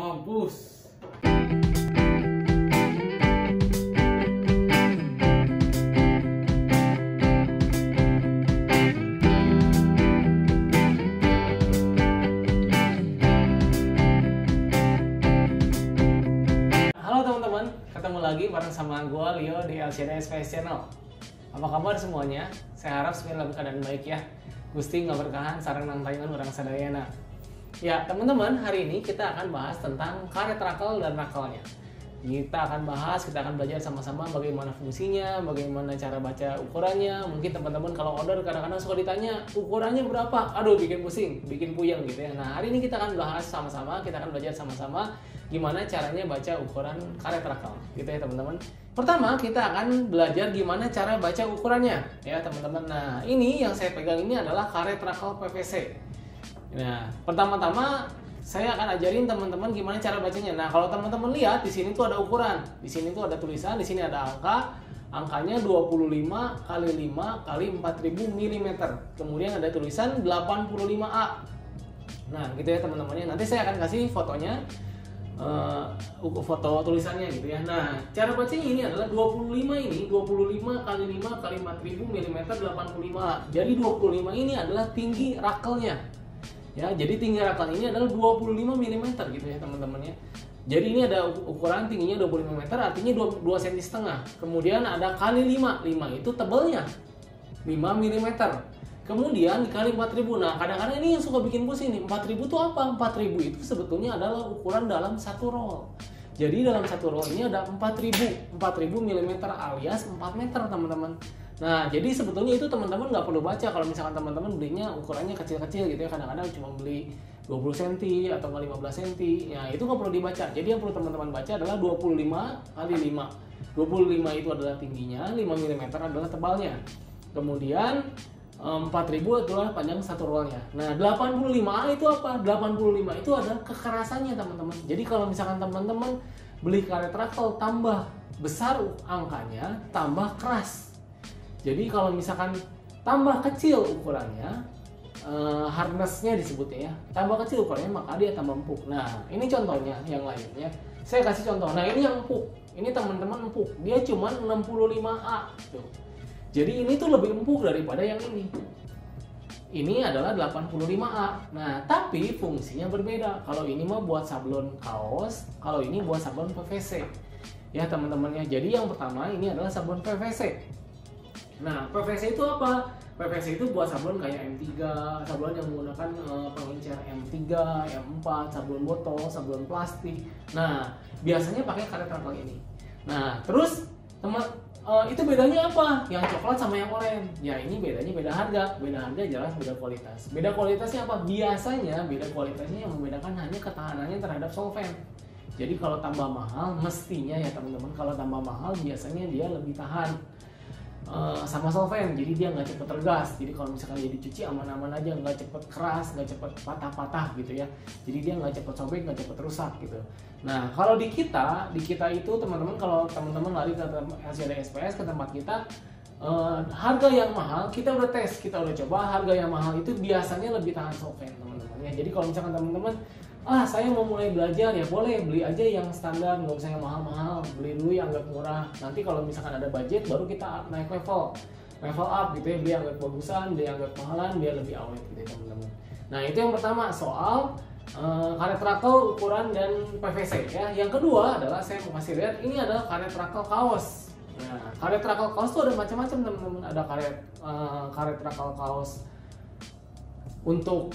Mampus. Halo teman-teman, ketemu lagi bareng sama gue Leo di LCD SPS Channel. Apa kabar semuanya? Saya harap semuanya dalam keadaan baik ya. Gusti ngaberkahan sareng nangtayangan orang sadayana. Ya teman-teman, hari ini kita akan bahas tentang karet rakel dan rakelnya. Kita akan belajar sama-sama bagaimana fungsinya, bagaimana cara baca ukurannya. Mungkin teman-teman kalau order kadang-kadang suka ditanya ukurannya berapa. Aduh, bikin pusing, bikin puyeng gitu ya. Nah, hari ini kita akan bahas sama-sama, kita akan belajar sama-sama gimana caranya baca ukuran karet rakel gitu ya teman-teman. Pertama, kita akan belajar gimana cara baca ukurannya ya teman-teman. Nah, ini yang saya pegang ini adalah karet rakel PVC. Nah, pertama-tama saya akan ajarin teman-teman gimana cara bacanya. Nah, kalau teman-teman lihat di sini tuh ada ukuran, di sini tuh ada tulisan, di sini ada angka. Angkanya 25 kali 5 kali 4000 mm. Kemudian ada tulisan 85A. Nah, gitu ya teman-temannya. Nanti saya akan kasih fotonya, foto tulisannya gitu ya. Nah, cara bacanya ini adalah 25 ini 25 kali 5 kali 4000 mm 85A. Jadi 25 ini adalah tinggi rakelnya. Ya, jadi tinggi rakel ini adalah 25 mm gitu ya teman-teman ya. Jadi ini ada ukuran tingginya 25 meter, artinya 2 cm setengah. Kemudian ada kali 5 itu tebalnya 5 mm. Kemudian dikali 4000. Nah, kadang-kadang ini yang suka bikin pusing nih. 4000 itu apa? 4000 itu sebetulnya adalah ukuran dalam satu roll. Jadi dalam satu roll ini ada 4000 mm alias 4 meter teman-teman. Nah, jadi sebetulnya itu teman-teman nggak perlu baca kalau misalkan teman-teman belinya ukurannya kecil-kecil gitu ya. Kadang-kadang cuma beli 20 cm atau 15 cm. Ya, itu nggak perlu dibaca. Jadi yang perlu teman-teman baca adalah 25 kali 5. 25 itu adalah tingginya, 5 mm adalah tebalnya. Kemudian 4000 adalah panjang satu rollnya. Nah, 85A itu apa? 85 itu adalah kekerasannya teman-teman. Jadi kalau misalkan teman-teman beli karet rakel tambah besar angkanya, tambah keras. Jadi kalau misalkan tambah kecil ukurannya, hardness-nya disebutnya ya, tambah kecil ukurannya maka dia tambah empuk. Nah, ini contohnya yang lainnya. Saya kasih contoh. Nah, ini yang empuk. Ini teman-teman empuk. Dia cuma 65A tuh. Jadi ini tuh lebih empuk daripada yang ini. Ini adalah 85A. Nah, tapi fungsinya berbeda. Kalau ini mah buat sablon kaos, kalau ini buat sablon PVC. Ya, teman-temannya. Jadi yang pertama ini adalah sablon PVC. Nah, PVC itu apa? PVC itu buat sablon kayak M3, sablon yang menggunakan pengencer M3, M4, sablon botol, sablon plastik. Nah, biasanya pakai karet rakel ini. Nah, terus itu bedanya apa? Yang coklat sama yang oranye. Ya, ini bedanya beda harga. Beda harga jelas beda kualitas. Beda kualitasnya apa? Biasanya beda kualitasnya yang membedakan hanya ketahanannya terhadap solvent. Jadi kalau tambah mahal, mestinya ya teman-teman, kalau tambah mahal biasanya dia lebih tahan sama solvent, jadi dia nggak cepet tergas. Jadi kalau misalkan dia dicuci aman-aman aja, nggak cepet keras, nggak cepet patah-patah gitu ya. Jadi dia nggak cepet sobek, nggak cepet rusak gitu. Nah, kalau di kita itu teman-teman, kalau teman-teman lari ke LCD SPS ke tempat kita, harga yang mahal kita udah tes, kita udah coba. Harga yang mahal itu biasanya lebih tahan solvent teman-teman ya. Jadi kalau misalkan teman-teman saya mau mulai belajar, ya boleh beli aja yang standar, nggak usah yang mahal-mahal, beli dulu yang agak murah. Nanti kalau misalkan ada budget baru kita naik level up gitu ya, beli yang agak bagusan, beli yang agak mahalan biar lebih awet gitu ya teman-teman. Nah, itu yang pertama soal karet rakel ukuran dan PVC ya. Yang kedua adalah saya mau kasih lihat, ini adalah karet rakel kaos. Nah, karet rakel kaos itu ada macam-macam teman-teman. Ada karet rakel kaos untuk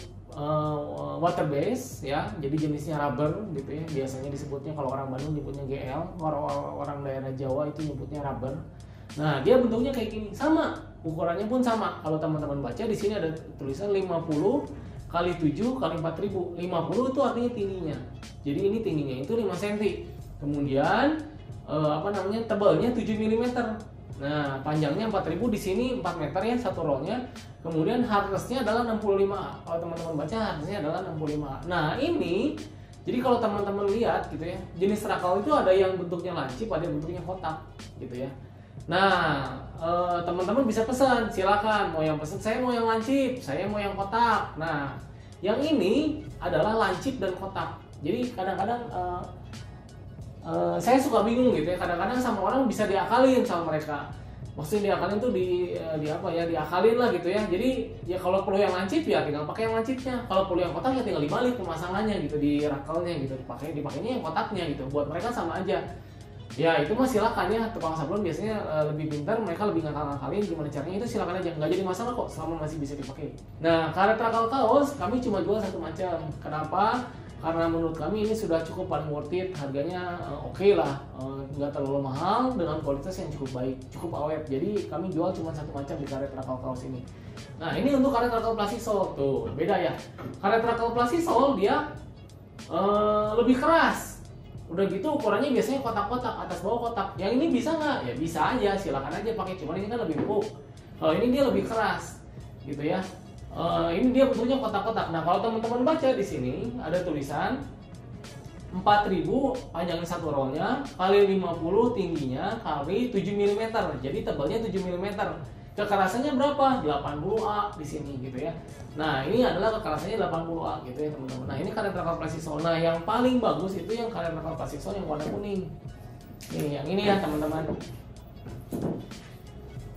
water base ya, jadi jenisnya rubber gitu ya, biasanya disebutnya, kalau orang Bandung nyebutnya GL, orang daerah Jawa itu nyebutnya rubber. Nah, dia bentuknya kayak gini, sama ukurannya pun sama. Kalau teman-teman baca di sini ada tulisan 50 kali 7 kali 4000. 50 itu artinya tingginya, jadi ini tingginya itu 5 cm. Kemudian tebalnya 7 mm. Nah, panjangnya 4000, di sini 4 meter ya satu rollnya. Kemudian hardness-nya adalah 65A. Kalau teman-teman baca hardness-nya adalah 65A. Nah, ini jadi kalau teman-teman lihat gitu ya, jenis rakel itu ada yang bentuknya lancip, ada yang bentuknya kotak gitu ya. Nah, teman-teman bisa pesan, silakan mau yang pesan, saya mau yang lancip, saya mau yang kotak. Nah, yang ini adalah lancip dan kotak. Jadi kadang-kadang saya suka bingung gitu ya, kadang-kadang sama orang bisa diakalin sama mereka. Maksudnya diakalin tuh di apa ya, diakalin lah gitu ya. Jadi ya kalau perlu yang lancip ya tinggal pakai yang lancipnya, kalau perlu yang kotak ya tinggal dibalik pemasangannya gitu di rakelnya gitu, dipakainya yang kotaknya gitu. Buat mereka sama aja. Ya itu mah silakan ya, tukang sablon biasanya lebih pintar, mereka lebih ngakal-ngakalin gimana caranya, itu silakan aja, nggak jadi masalah kok selama masih bisa dipakai. Nah, karet rakel kaos kami cuma jual satu macam. Kenapa? Karena menurut kami ini sudah cukup paling worth it, harganya oke lah, nggak terlalu mahal dengan kualitas yang cukup baik, cukup awet. Jadi kami jual cuma satu macam di karet rakel kaos ini. Nah ini untuk karet rakel plastik sol, tuh beda ya. Karet rakel plastik sol dia lebih keras. Udah gitu ukurannya biasanya kotak-kotak, atas bawah kotak. Yang ini bisa nggak? Ya bisa aja, silakan aja pakai. Cuman ini kan lebih empuk. Kalau ini dia lebih keras, gitu ya. Ini dia bentuknya kotak-kotak. Nah kalau teman-teman baca di sini ada tulisan 4000 panjangnya satu rollnya kali 50 tingginya kali 7 mm. Jadi tebalnya 7 mm. Kekerasannya berapa? 80A di sini gitu ya. Nah ini adalah kekerasannya 80A gitu ya teman-teman. Nah ini karet rakel plastik sol. Nah yang paling bagus itu yang karet rakel plastik sol yang warna kuning. Nih yang ini ya teman-teman.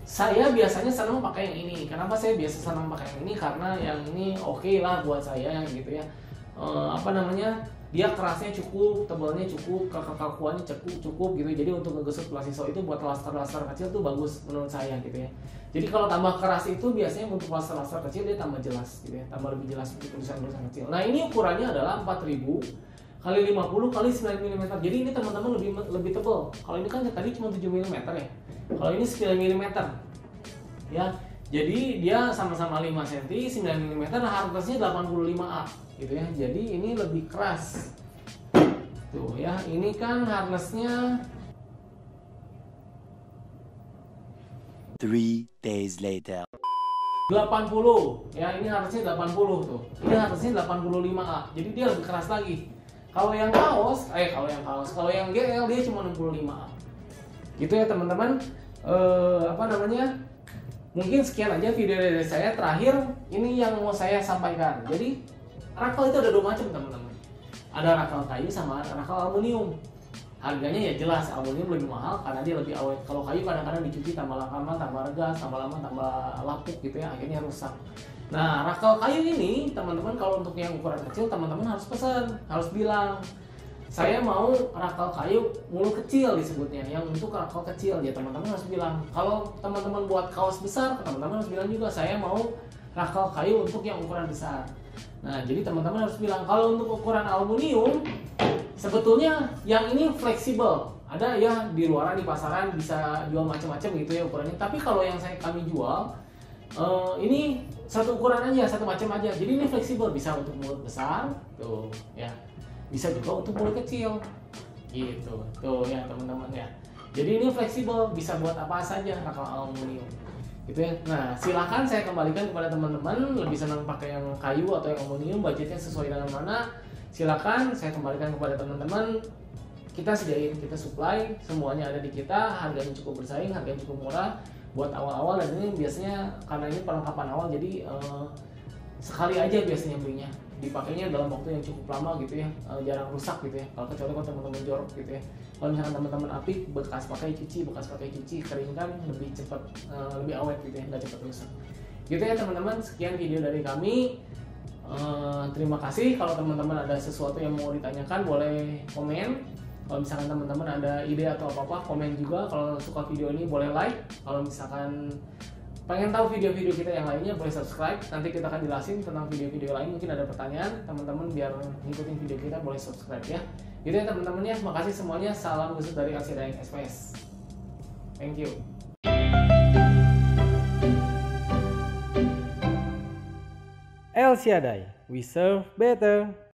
Saya biasanya senang pakai yang ini. Kenapa saya biasa senang pakai yang ini? Karena yang ini oke lah buat saya gitu ya. Dia kerasnya cukup, tebalnya cukup, kekakuannya cukup gitu. Jadi untuk ngegesut plastik sol itu buat laser-laser kecil tuh bagus menurut saya gitu ya. Jadi kalau tambah keras itu biasanya untuk laser-laser kecil dia tambah jelas gitu ya, tambah lebih jelas untuk tulisan-tulisan kecil. Nah ini ukurannya adalah 4000 kali 50 kali 9 mm. Jadi ini teman-teman lebih tebal. Kalau ini kan tadi cuma 7 mm ya. Kalau ini 9 mm ya. Jadi dia sama-sama 5 cm, 9 mm, harnessnya 85A gitu ya. Jadi ini lebih keras. Tuh ya, ini kan harnessnya 3 days later. 80 ya, ini harusnya 80 tuh. Ini harusnya 85A. Jadi dia lebih keras lagi. Kalau yang kalau yang GL dia cuma 65A. Gitu ya teman-teman. Mungkin sekian aja video dari saya. Terakhir ini yang mau saya sampaikan. Jadi rakel itu ada dua macam teman-teman. Ada rakel kayu sama rakel aluminium. Harganya ya jelas aluminium lebih mahal karena dia lebih awet. Kalau kayu kadang-kadang dicuci tambah lama tambah regas, tambah lama tambah lapuk gitu ya, akhirnya rusak. Nah rakel kayu ini teman-teman kalau untuk yang ukuran kecil teman-teman harus pesan, harus bilang saya mau rakel kayu mulu kecil disebutnya, yang untuk rakel kecil ya teman-teman harus bilang. Kalau teman-teman buat kaos besar teman-teman harus bilang juga saya mau rakel kayu untuk yang ukuran besar. Nah jadi teman-teman harus bilang. Kalau untuk ukuran aluminium sebetulnya yang ini fleksibel, ada ya di luaran di pasaran bisa jual macam-macam gitu ya ukurannya. Tapi kalau yang kami jual ini satu ukuran aja, satu macam aja. Jadi ini fleksibel, bisa untuk mulut besar tuh ya, bisa juga untuk mulut kecil gitu tuh ya teman-teman ya. Jadi ini fleksibel, bisa buat apa saja rakel aluminium gitu ya. Nah silakan saya kembalikan kepada teman-teman, lebih senang pakai yang kayu atau yang aluminium, budgetnya sesuai dengan mana, silakan saya kembalikan kepada teman-teman. Kita sediain, kita supply, semuanya ada di kita, harganya cukup bersaing, harganya cukup murah buat awal-awal. Dan ini biasanya karena ini perlengkapan awal, jadi sekali aja biasanya belinya, dipakainya dalam waktu yang cukup lama gitu ya, jarang rusak gitu ya. Kalau kecuali kalau teman-teman jorok gitu ya. Kalau misalkan teman-teman apik, bekas pakai cuci, keringkan lebih cepat, lebih awet gitu ya, nggak cepat rusak. Gitu ya teman-teman, sekian video dari kami. Terima kasih. Kalau teman-teman ada sesuatu yang mau ditanyakan boleh komen. Kalau misalkan teman-teman ada ide atau apa-apa komen juga. Kalau suka video ini boleh like. Kalau misalkan pengen tahu video-video kita yang lainnya boleh subscribe. Nanti kita akan jelasin tentang video-video lain. Mungkin ada pertanyaan teman-teman, biar ngikutin video kita boleh subscribe ya. Gitu ya teman-teman ya. Makasih semuanya. Salam gusut dari LC Daeng SPS. Thank you. El Shaddai, we serve better.